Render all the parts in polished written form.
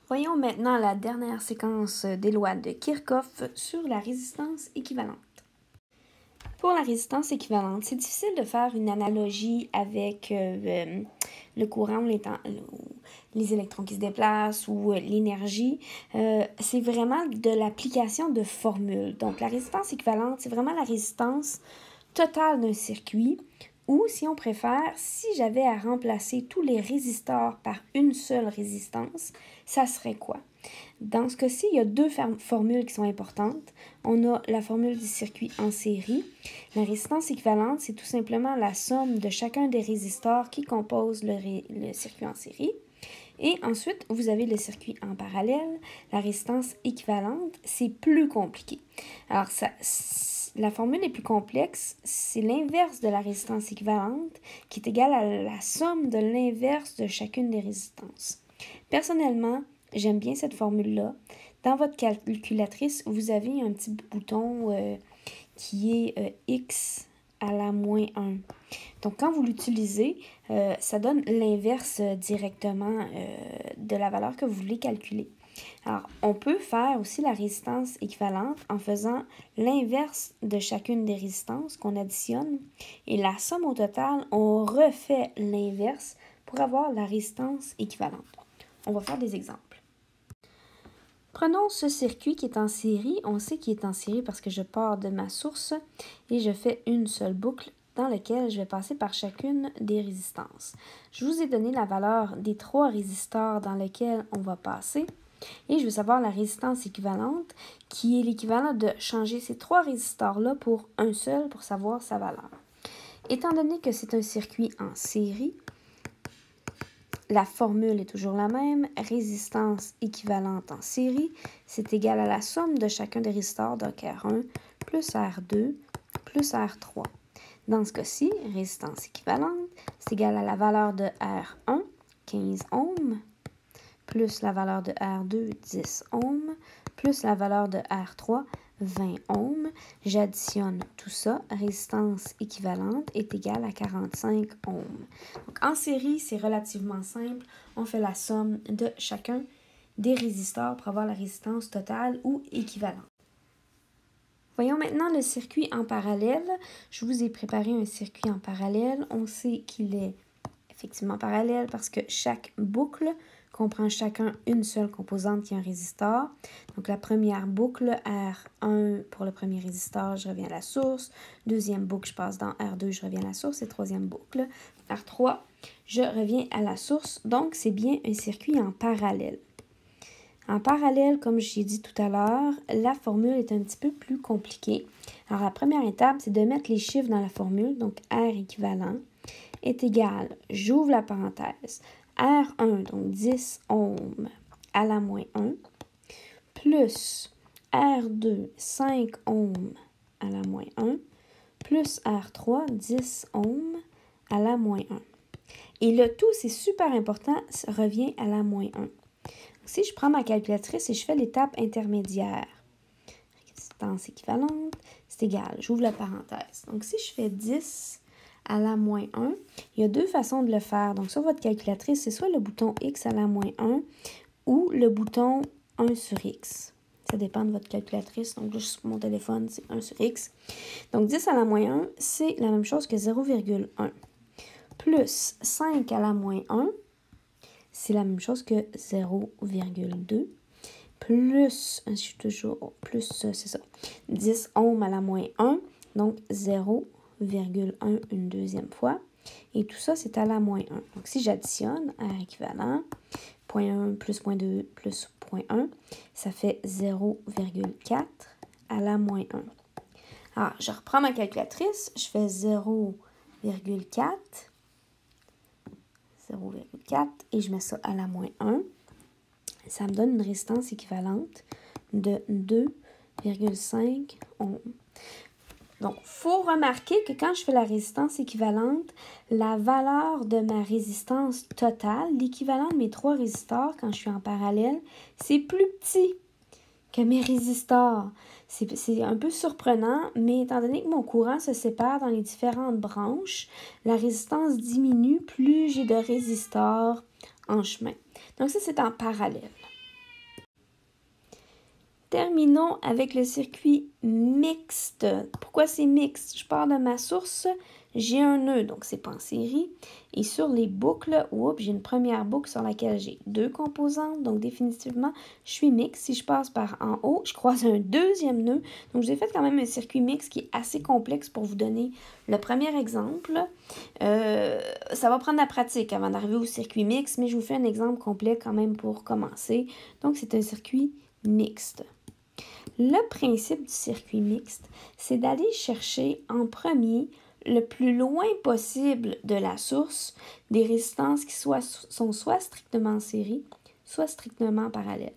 Voyons maintenant la dernière séquence des lois de Kirchhoff sur la résistance équivalente. Pour la résistance équivalente, c'est difficile de faire une analogie avec le courant ou les électrons qui se déplacent ou l'énergie. C'est vraiment de l'application de formules. Donc, la résistance équivalente, c'est vraiment la résistance totale d'un circuit. Ou, si on préfère, si j'avais à remplacer tous les résistors par une seule résistance, ça serait quoi? Dans ce cas-ci, il y a deux formules qui sont importantes. On a la formule du circuit en série. La résistance équivalente, c'est tout simplement la somme de chacun des résistors qui composent le circuit en série. Et ensuite, vous avez le circuit en parallèle. La résistance équivalente, c'est plus compliqué. Alors, la formule est plus complexe, c'est l'inverse de la résistance équivalente qui est égale à la somme de l'inverse de chacune des résistances. Personnellement, j'aime bien cette formule-là. Dans votre calculatrice, vous avez un petit bouton qui est x à la moins 1. Donc, quand vous l'utilisez, ça donne l'inverse directement de la valeur que vous voulez calculer. Alors, on peut faire aussi la résistance équivalente en faisant l'inverse de chacune des résistances qu'on additionne. Et la somme au total, on refait l'inverse pour avoir la résistance équivalente. On va faire des exemples. Prenons ce circuit qui est en série. On sait qu'il est en série parce que je pars de ma source et je fais une seule boucle dans laquelle je vais passer par chacune des résistances. Je vous ai donné la valeur des 3 résistors dans lesquels on va passer. Et je veux savoir la résistance équivalente, qui est l'équivalent de changer ces 3 résistors-là pour un seul pour savoir sa valeur. Étant donné que c'est un circuit en série, la formule est toujours la même. Résistance équivalente en série, c'est égal à la somme de chacun des résistors, donc R1 plus R2 plus R3. Dans ce cas-ci, résistance équivalente, c'est égal à la valeur de R1, 15 ohms, plus la valeur de R2, 10 ohms, plus la valeur de R3, 20 ohms. J'additionne tout ça. Résistance équivalente est égale à 45 ohms. Donc, en série, c'est relativement simple. On fait la somme de chacun des résistors pour avoir la résistance totale ou équivalente. Voyons maintenant le circuit en parallèle. Je vous ai préparé un circuit en parallèle. On sait qu'il est effectivement parallèle parce que chaque boucle comprend chacun une seule composante qui est un résistor. Donc, la première boucle, R1 pour le premier résistor, je reviens à la source. Deuxième boucle, je passe dans R2, je reviens à la source. Et troisième boucle, R3, je reviens à la source. Donc, c'est bien un circuit en parallèle. En parallèle, comme j'ai dit tout à l'heure, la formule est un petit peu plus compliquée. Alors, la première étape, c'est de mettre les chiffres dans la formule. Donc, R équivalent est égal, j'ouvre la parenthèse, R1, donc 10 ohms à la moins 1, plus R2, 5 ohms à la moins 1, plus R3, 10 ohms à la moins 1. Et le tout, c'est super important, ça revient à la moins 1. Si je prends ma calculatrice et je fais l'étape intermédiaire, résistance équivalente, c'est égal, j'ouvre la parenthèse. Donc, si je fais 10 à la moins 1, il y a deux façons de le faire. Donc, sur votre calculatrice, c'est soit le bouton X à la moins 1 ou le bouton 1 sur X. Ça dépend de votre calculatrice. Donc, là, sur mon téléphone, c'est 1 sur X. Donc, 10 à la moins 1, c'est la même chose que 0,1. Plus 5 à la moins 1, c'est la même chose que 0,2. Plus, je suis toujours plus, c'est ça, 10 ohms à la moins 1, donc 0,1 une deuxième fois. Et tout ça, c'est à la moins 1. Donc, si j'additionne R équivalent, 0,1 plus 0,2 plus 0,1, ça fait 0,4 à la moins 1. Alors, je reprends ma calculatrice, je fais 0,4 et je mets ça à la moins 1. Ça me donne une résistance équivalente de 2,5 ohms. Donc, il faut remarquer que quand je fais la résistance équivalente, la valeur de ma résistance totale, l'équivalent de mes 3 résistors quand je suis en parallèle, c'est plus petit que mes résistors. C'est un peu surprenant, mais étant donné que mon courant se sépare dans les différentes branches, la résistance diminue plus j'ai de résistors en chemin. Donc ça, c'est en parallèle. Terminons avec le circuit mixte. Pourquoi c'est mixte? Je pars de ma source, j'ai un nœud, donc c'est pas en série. Et sur les boucles, j'ai une première boucle sur laquelle j'ai 2 composantes, donc définitivement, je suis mixte. Si je passe par en haut, je croise un deuxième nœud. Donc, j'ai fait quand même un circuit mixte qui est assez complexe pour vous donner le premier exemple. Ça va prendre la pratique avant d'arriver au circuit mixte, mais je vous fais un exemple complet quand même pour commencer. Donc, c'est un circuit mixte. Le principe du circuit mixte, c'est d'aller chercher en premier, le plus loin possible de la source, des résistances qui sont soit strictement en série, soit strictement parallèles.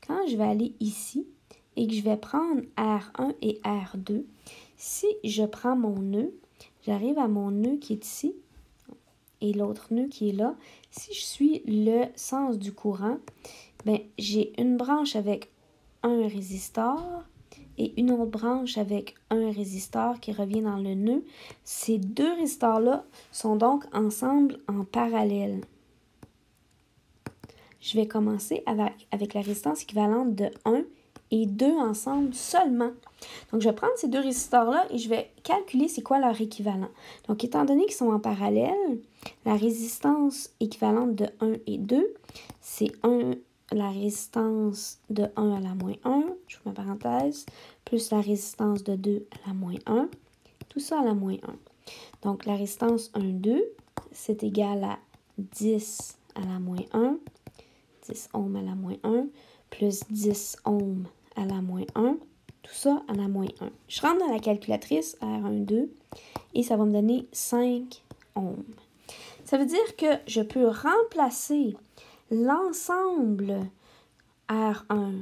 Quand je vais aller ici et que je vais prendre R1 et R2, si je prends mon nœud, j'arrive à mon nœud qui est ici et l'autre nœud qui est là. Si je suis le sens du courant, j'ai une branche avec un résistor et une autre branche avec un résistor qui revient dans le nœud. Ces 2 résistors-là sont donc ensemble en parallèle. Je vais commencer avec la résistance équivalente de 1 et 2 ensemble seulement. Donc, je vais prendre ces 2 résistors-là et je vais calculer c'est quoi leur équivalent. Donc, étant donné qu'ils sont en parallèle, la résistance équivalente de 1 et 2, c'est la résistance de 1 à la moins 1, je fais ma parenthèse, plus la résistance de 2 à la moins 1, tout ça à la moins 1. Donc, la résistance 1, 2, c'est égal à 10 à la moins 1, 10 ohms à la moins 1, plus 10 ohms à la moins 1, tout ça à la moins 1. Je rentre dans la calculatrice R1, 2, et ça va me donner 5 ohms. Ça veut dire que je peux remplacer l'ensemble R1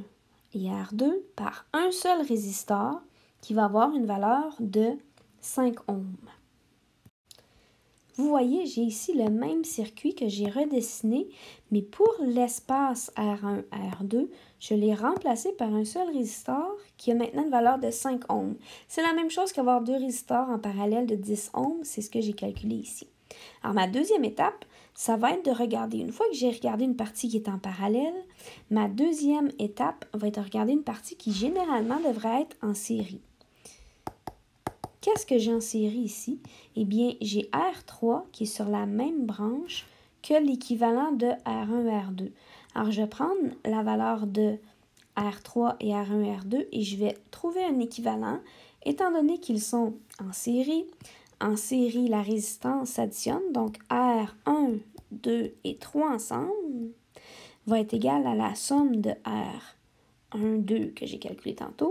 et R2 par un seul résistor qui va avoir une valeur de 5 ohms. Vous voyez, j'ai ici le même circuit que j'ai redessiné, mais pour l'espace R1, R2, je l'ai remplacé par un seul résistor qui a maintenant une valeur de 5 ohms. C'est la même chose qu'avoir 2 résistors en parallèle de 10 ohms, c'est ce que j'ai calculé ici. Alors, ma deuxième étape, ça va être de regarder, une fois que j'ai regardé une partie qui est en parallèle, ma deuxième étape va être de regarder une partie qui généralement devrait être en série. Qu'est-ce que j'ai en série ici? Eh bien, j'ai R3 qui est sur la même branche que l'équivalent de R1, R2. Alors, je vais prendre la valeur de R3 et R1, R2 et je vais trouver un équivalent, étant donné qu'ils sont en série. En série, la résistance s'additionne, donc R1, 2 et 3 ensemble va être égal à la somme de R1, 2 que j'ai calculé tantôt,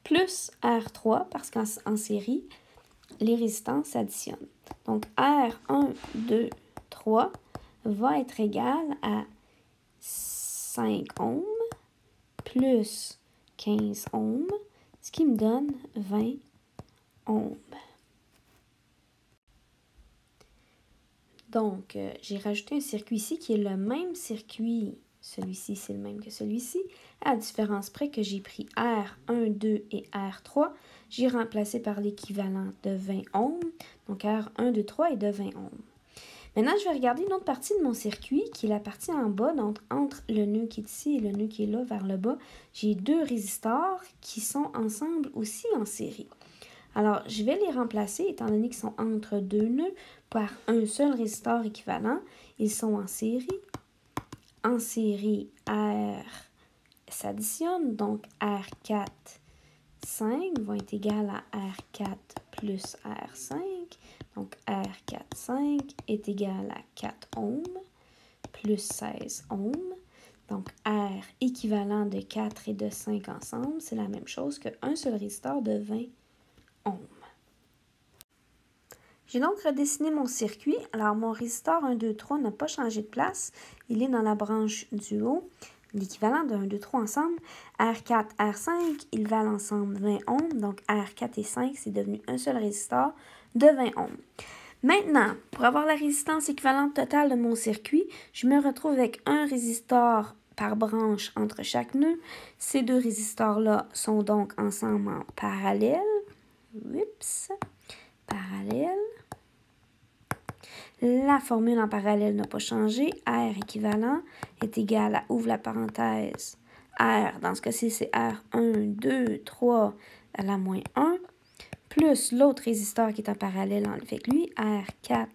plus R3, parce qu'en série, les résistances s'additionnent. Donc, R1, 2, 3 va être égal à 5 ohms plus 15 ohms, ce qui me donne 20 ohms. Donc, j'ai rajouté un circuit ici qui est le même circuit. Celui-ci, c'est le même que celui-ci. À la différence près que j'ai pris R1, 2 et R3, j'ai remplacé par l'équivalent de 20 ohms. Donc, R1, 2, 3 est de 20 ohms. Maintenant, je vais regarder une autre partie de mon circuit, qui est la partie en bas, donc entre le nœud qui est ici et le nœud qui est là, vers le bas. J'ai 2 résistors qui sont ensemble aussi en série. Alors, je vais les remplacer, étant donné qu'ils sont entre 2 nœuds, par un seul résistor équivalent. Ils sont en série. En série, R s'additionne, donc R4, 5 vont être égal à R4 plus R5. Donc, R4, 5 est égal à 4 ohms plus 16 ohms. Donc, R équivalent de 4 et de 5 ensemble, c'est la même chose qu'un seul résistor de 20 ohms. J'ai donc redessiné mon circuit. Alors, mon résistor 1, 2, 3 n'a pas changé de place. Il est dans la branche du haut. L'équivalent de 1, 2, 3 ensemble. R4, R5, ils valent ensemble 20 ohms. Donc, R4 et 5, c'est devenu un seul résistor de 20 ohms. Maintenant, pour avoir la résistance équivalente totale de mon circuit, je me retrouve avec un résistor par branche entre chaque nœud. Ces 2 résistors-là sont donc ensemble en parallèle. Oups! Parallèle. La formule en parallèle n'a pas changé. R équivalent est égal à, ouvre la parenthèse, R, dans ce cas-ci, c'est R1, 2, 3 à la moins 1, plus l'autre résisteur qui est en parallèle avec lui, R4,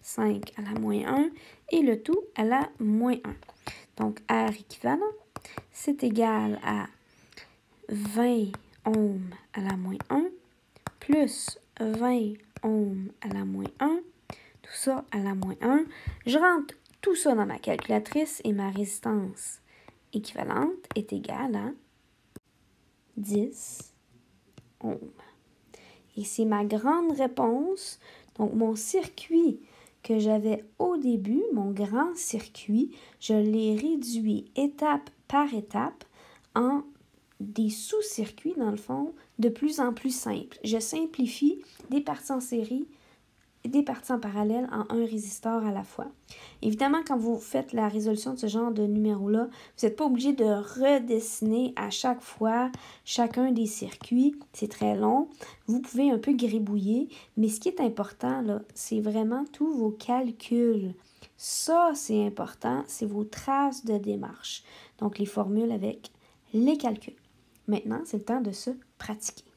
5 à la moins 1, et le tout à la moins 1. Donc, R équivalent, c'est égal à 20 ohms à la moins 1, plus 20 ohms à la moins 1, tout ça à la moins 1. Je rentre tout ça dans ma calculatrice et ma résistance équivalente est égale à 10 ohms. Et c'est ma grande réponse. Donc, mon circuit que j'avais au début, mon grand circuit, je l'ai réduit étape par étape en des sous-circuits, dans le fond, de plus en plus simples. Je simplifie des parties en série, des parties en parallèle en un résisteur à la fois. Évidemment, quand vous faites la résolution de ce genre de numéro-là, vous n'êtes pas obligé de redessiner à chaque fois chacun des circuits. C'est très long. Vous pouvez un peu gribouiller, mais ce qui est important, là, c'est vraiment tous vos calculs. Ça, c'est important, c'est vos traces de démarche. Donc, les formules avec les calculs. Maintenant, c'est le temps de se pratiquer.